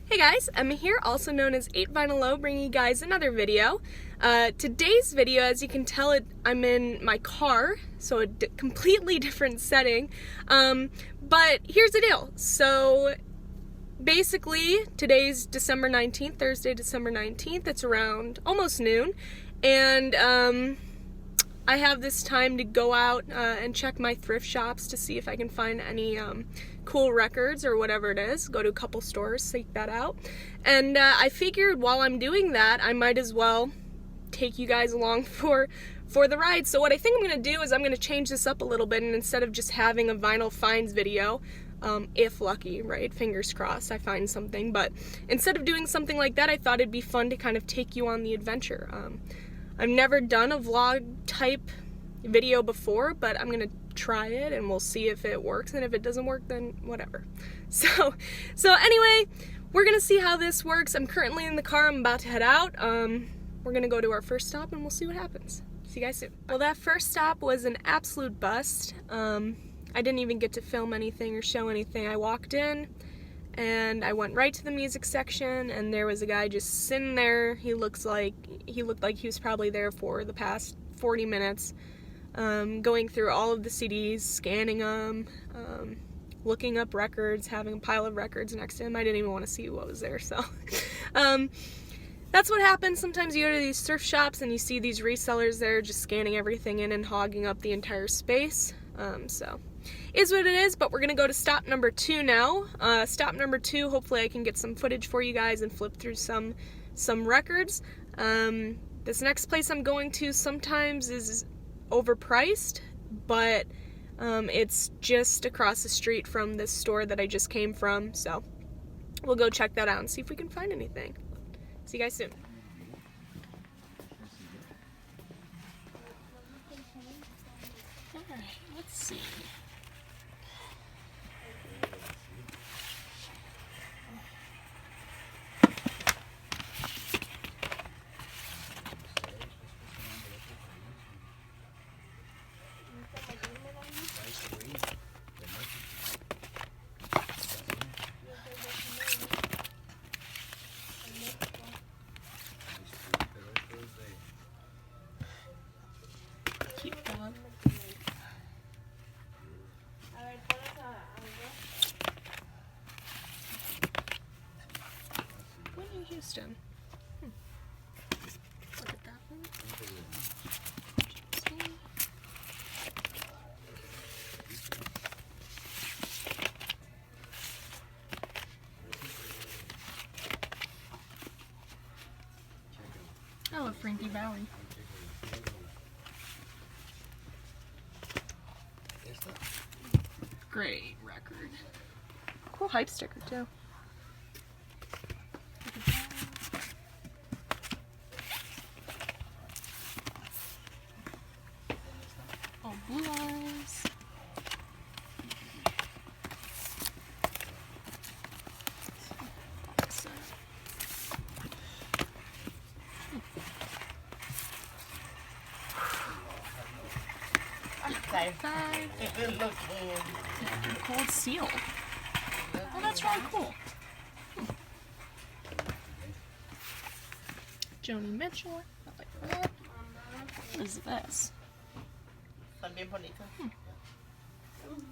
Hey guys, Emma here, also known as 8vinyllow, bringing you guys another video. Today's video, as you can tell, I'm in my car, so a completely different setting. But here's the deal. So basically, today's December 19th, Thursday, December 19th. It's around almost noon, and I have this time to go out and check my thrift shops to see if I can find any cool records or whatever it is. Go to a couple stores, seek that out. And I figured while I'm doing that, I might as well take you guys along for the ride. So what I think I'm going to do is I'm going to change this up a little bit, and instead of just having a vinyl finds video, if lucky, right? Fingers crossed I find something. But instead of doing something like that, I thought it'd be fun to kind of take you on the adventure. I've never done a vlog type video before, but I'm gonna try it and we'll see if it works, and if it doesn't work, then whatever. So anyway, we're gonna see how this works. I'm currently in the car, I'm about to head out. We're gonna go to our first stop and we'll see what happens. See you guys soon. Well, that first stop was an absolute bust. I didn't even get to film anything or show anything. I walked in and I went right to the music section, and there was a guy just sitting there. He looked like he was probably there for the past 40 minutes, going through all of the CDs, scanning them, looking up records, having a pile of records next to him. I didn't even want to see what was there, so that's what happens. Sometimes you go to these thrift shops and you see these resellers there just scanning everything in and hogging up the entire space. So is what it is, but we're gonna go to stop number 2 now. Stop number 2, hopefully I can get some footage for you guys and flip through some records. This next place I'm going to sometimes is overpriced, but it's just across the street from this store that I just came from, so we'll go check that out and see if we can find anything. See you guys soon. Alright, let's see. Keep going. Whitney Houston. Look at that one. I love Frankie Valley. Great record. Cool hype sticker too. Oh, Blue Eyes. Cold Seal. Oh, that's really cool. Joni Mitchell. I like that. What is this? También bonita.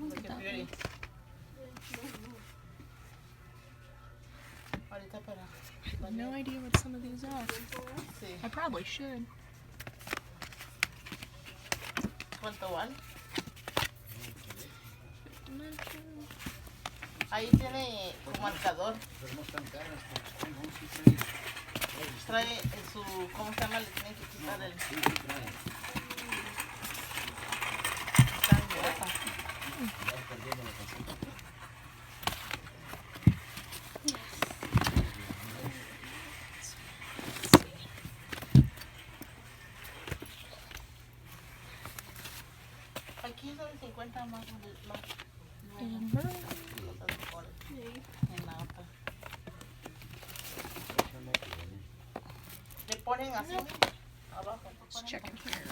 Look at that one. I have no idea what some of these are. I probably should. ¿Cuánto van? Ahí tiene su marcador. Trae en su, ¿cómo se llama? Le tienen que quitar el... Está en gruesa. Aquí es donde se encuentra más en la otra. Le ponen así abajo. Let's check in here.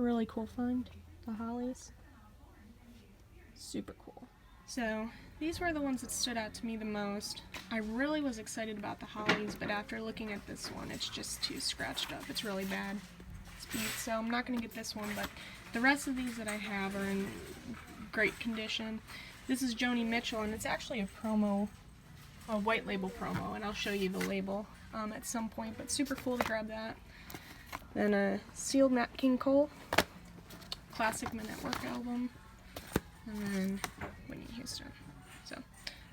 a really cool find, the Hollies. Super cool. So these were the ones that stood out to me the most. I really was excited about the Hollies, but after looking at this one, it's just too scratched up. It's really bad. It's beat, so I'm not going to get this one, but the rest of these that I have are in great condition. This is Joni Mitchell, and it's actually a promo, a white label promo, and I'll show you the label at some point, but super cool to grab that. Then a sealed Nat King Cole, classic Men at Work album, and then Whitney Houston. So I'm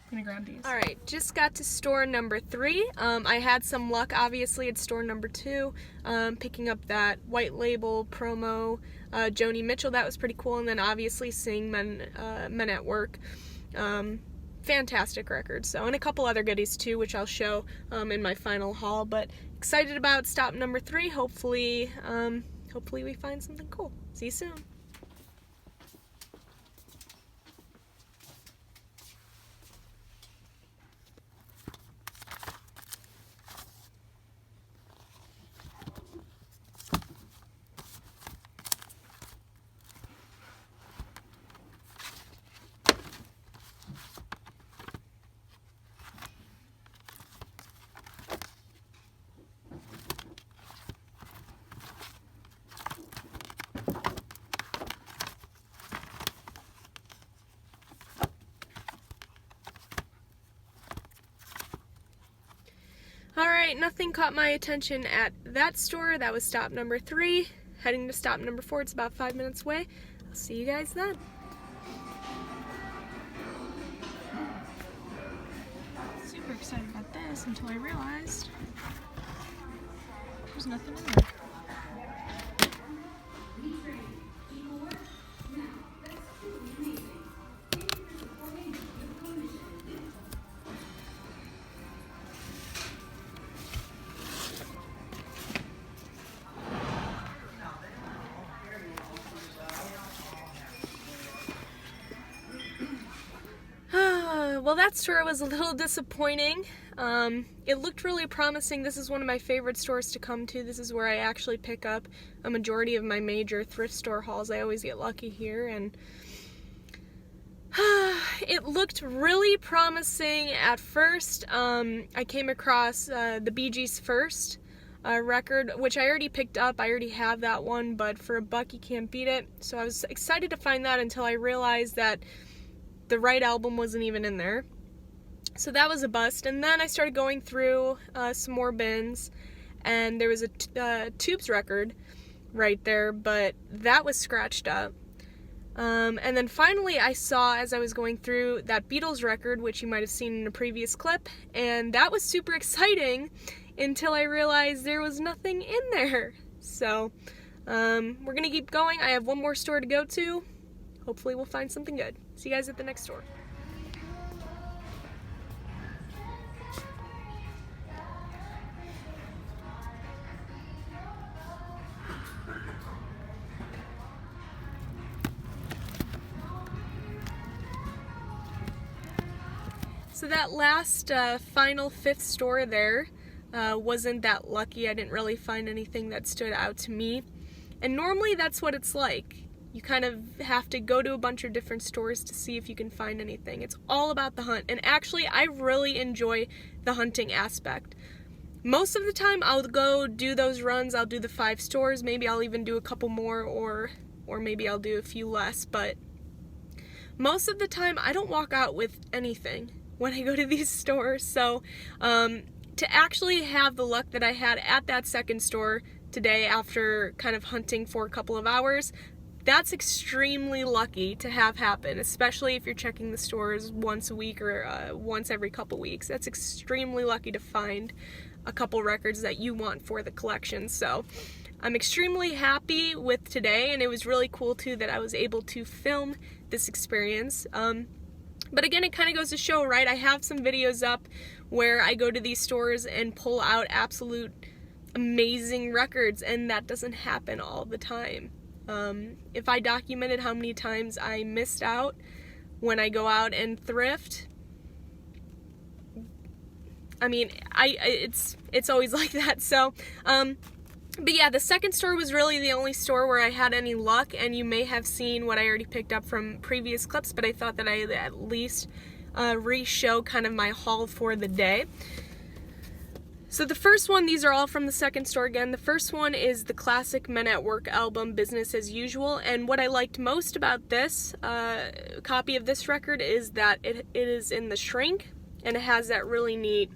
gonna grab these. Alright, just got to store number 3. I had some luck obviously at store number 2, picking up that white label promo Joni Mitchell. That was pretty cool, and then obviously seeing Men at Work. Fantastic record. So, and a couple other goodies too, which I'll show in my final haul. But excited about stop number 3. Hopefully we find something cool. See you soon. Alright, nothing caught my attention at that store. That was stop number 3. Heading to stop number 4. It's about 5 minutes away. I'll see you guys then. Super excited about this until I realized there's nothing in there. Well, that store was a little disappointing. It looked really promising. This is one of my favorite stores to come to. This is where I actually pick up a majority of my major thrift store hauls. I always get lucky here, and it looked really promising at first. I came across the Bee Gees' First record, which I already picked up. I already have that one, but for a buck you can't beat it. So I was excited to find that until I realized that the right album wasn't even in there. So that was a bust. And then I started going through some more bins, and there was a Tubes record right there, but that was scratched up. And then finally I saw, as I was going through, that Beatles record, which you might have seen in a previous clip, and that was super exciting until I realized there was nothing in there. So we're gonna keep going. I have one more store to go to. Hopefully we'll find something good. See you guys at the next store. So that last final 5th store there wasn't that lucky. I didn't really find anything that stood out to me. And normally that's what it's like. You kind of have to go to a bunch of different stores to see if you can find anything. It's all about the hunt. And actually, I really enjoy the hunting aspect. Most of the time, I'll go do those runs. I'll do the 5 stores. Maybe I'll even do a couple more, or maybe I'll do a few less. But most of the time, I don't walk out with anything when I go to these stores. So to actually have the luck that I had at that second store today after kind of hunting for a couple of hours, that's extremely lucky to have happen, especially if you're checking the stores once a week or once every couple weeks. That's extremely lucky to find a couple records that you want for the collection. So I'm extremely happy with today, and it was really cool too that I was able to film this experience. But again, it kind of goes to show, right? I have some videos up where I go to these stores and pull out absolute amazing records, and that doesn't happen all the time. If I documented how many times I missed out when I go out and thrift, I mean, it's always like that. So But yeah, the second store was really the only store where I had any luck, and you may have seen what I already picked up from previous clips, but I thought that I'd at least re-show kind of my haul for the day. So the first one, these are all from the second store again. The first one is the classic Men at Work album, Business as Usual, and what I liked most about this copy of this record is that it is in the shrink, and it has that really neat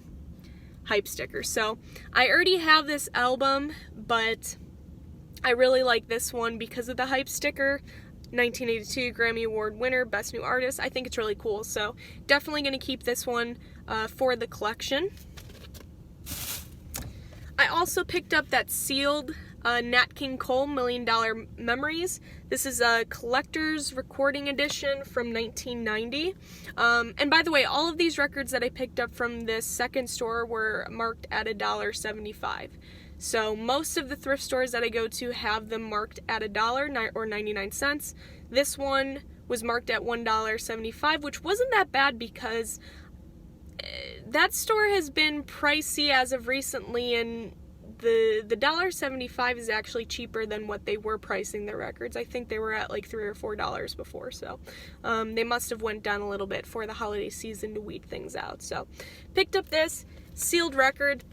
hype sticker. So I already have this album, but I really like this one because of the hype sticker. 1982 Grammy Award winner, Best New Artist. I think it's really cool, so definitely going to keep this one for the collection. I also picked up that sealed Nat King Cole $1 Million Memories. This is a collector's recording edition from 1990. And by the way, all of these records that I picked up from this second store were marked at $1.75. So most of the thrift stores that I go to have them marked at $1 or 99 cents. This one was marked at $1.75, which wasn't that bad because that store has been pricey as of recently, and the $1.75 is actually cheaper than what they were pricing their records. I think they were at like $3 or $4 before, so they must have went down a little bit for the holiday season to weed things out. So picked up this sealed record.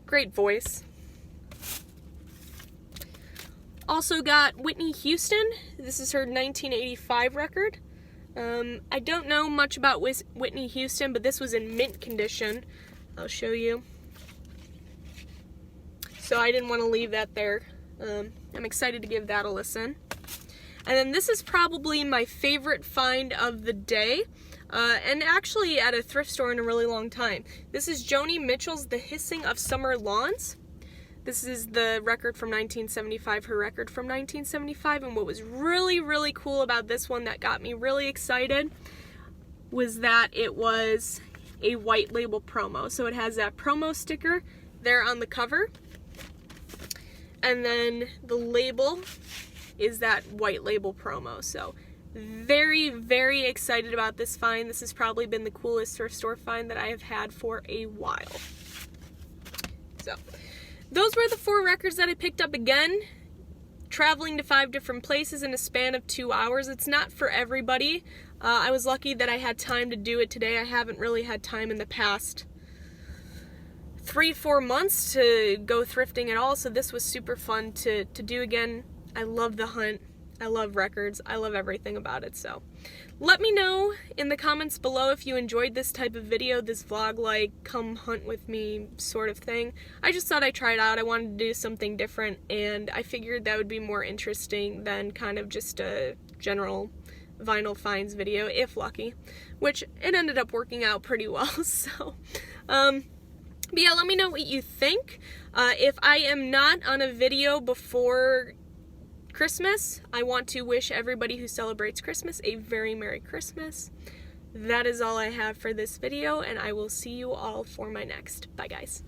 Great voice. Also got Whitney Houston. This is her 1985 record. I don't know much about Whitney Houston, but this was in mint condition. I'll show you. So I didn't want to leave that there. I'm excited to give that a listen. And then this is probably my favorite find of the day, and actually at a thrift store in a really long time. This is Joni Mitchell's The Hissing of Summer Lawns. This is the record from 1975, her record from 1975, and what was really, really cool about this one that got me really excited was that it was a white label promo. So it has that promo sticker there on the cover, and then the label is that white label promo. So very, very excited about this find. This has probably been the coolest thrift store find that I have had for a while. So those were the 4 records that I picked up. Again, traveling to 5 different places in a span of 2 hours. It's not for everybody. I was lucky that I had time to do it today. I haven't really had time in the past 3-4 months to go thrifting at all, so this was super fun to do again. I love the hunt. I love records. I love everything about it. So let me know in the comments below if you enjoyed this type of video, this vlog like come hunt with me sort of thing. I just thought I'd try it out. I wanted to do something different, and I figured that would be more interesting than kind of just a general vinyl finds video, if lucky, which it ended up working out pretty well. So but yeah, let me know what you think. If I am not on a video before Christmas, I want to wish everybody who celebrates Christmas a very Merry Christmas. That is all I have for this video, and I will see you all for my next. Bye, guys.